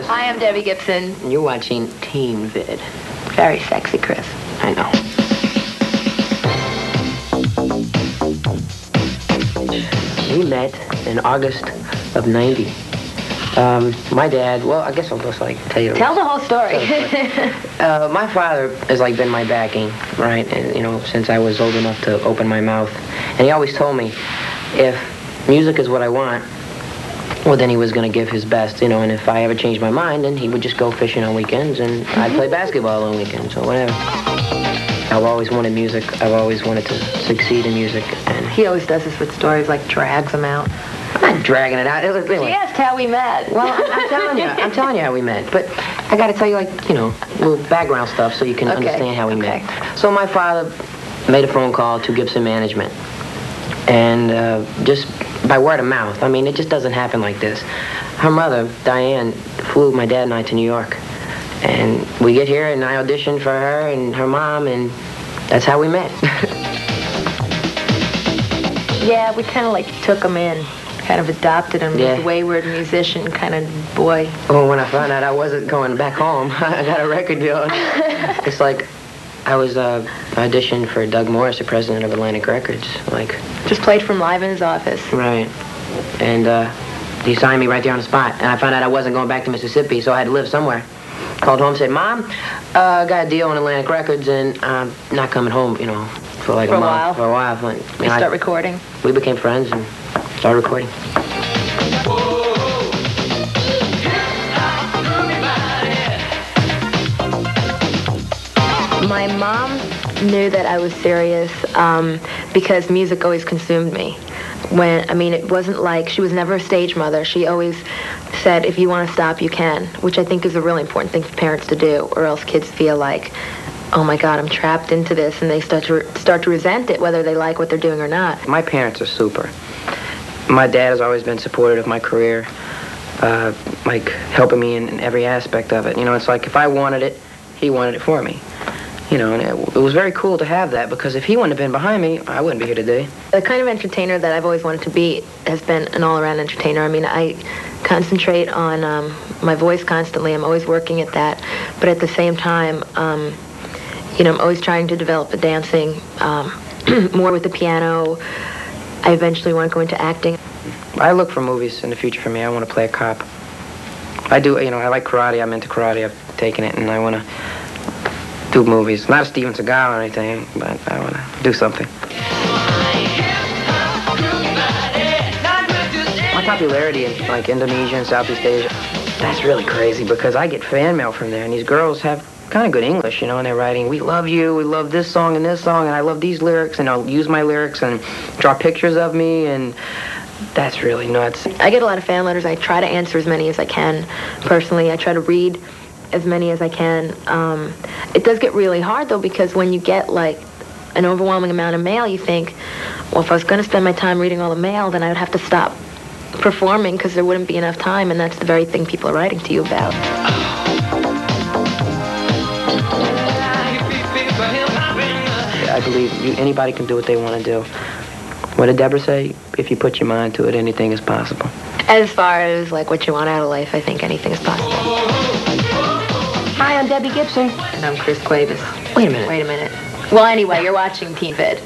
Cuevas. Hi, I'm Debbie Gibson. And you're watching Teen Vid. Very sexy, Chris. I know. We met in August of '90. My dad, well, I guess I'll just tell you. Tell the whole story. My father has been my backing, right? And since I was old enough to open my mouth, and he always told me, if music is what I want, well, then he was going to give his best, and if I ever changed my mind, then he would just go fishing on weekends, and I'd play basketball on weekends, or whatever. I've always wanted music. I've always wanted to succeed in music. And he always does this with stories, drags them out. I'm not dragging it out. Anyway. She asked how we met. Well, I'm telling you how we met. But I got to tell you, little background stuff so you can understand how we met. So my father made a phone call to Gibson management. And just by word of mouth, it just doesn't happen like this. Her mother, Diane, flew my dad and I to New York. And we get here, and I auditioned for her and her mom, and that's how we met. Yeah, we kind of took him in, kind of adopted him. Yeah. This wayward musician kind of boy. Well, when I found out I wasn't going back home, I got a record deal. It's I was auditioned for Doug Morris, the president of Atlantic Records. Just played from live in his office. Right. And he signed me right there on the spot. And I found out I wasn't going back to Mississippi, so I had to live somewhere. Called home, said, Mom, got a deal on Atlantic Records, and I'm not coming home, for a month. For a while. We start recording. We became friends and started recording. My mom knew that I was serious because music always consumed me. It wasn't she was never a stage mother. She always said, if you want to stop, you can, which I think is a really important thing for parents to do, or else kids feel oh my God, I'm trapped into this, and they start to resent it, whether they like what they're doing or not. My parents are super. My dad has always been supportive of my career, helping me in every aspect of it. It's if I wanted it, he wanted it for me. And it was very cool to have that, because if he wouldn't have been behind me, I wouldn't be here today. The kind of entertainer that I've always wanted to be has been an all-around entertainer. I concentrate on my voice constantly. I'm always working at that. But at the same time, I'm always trying to develop the dancing, more with the piano. I eventually want to go into acting. I look for movies in the future for me. I want to play a cop. I do, I like karate. I'm into karate. I've taken it, and I want to do movies. Not a Steven Seagal or anything, but I want to do something. My popularity in Indonesia and Southeast Asia, that's really crazy, because I get fan mail from there, and these girls have kind of good English, and they're writing, we love you, we love this song, and I love these lyrics, and I'll use my lyrics and draw pictures of me, and that's really nuts. I get a lot of fan letters. I try to answer as many as I can personally. I try to read as many as I can. It does get really hard, though, because when you get an overwhelming amount of mail, you think, well, if I was going to spend my time reading all the mail, then I would have to stop performing, because there wouldn't be enough time, and that's the very thing people are writing to you about. I believe anybody can do what they want to do. What did Deborah say? If you put your mind to it, anything is possible. As far as what you want out of life, I think anything is possible. Hi, I'm Debbie Gibson. And I'm Chris Cuevas. Wait a minute. Well, anyway, you're watching Teen Vid.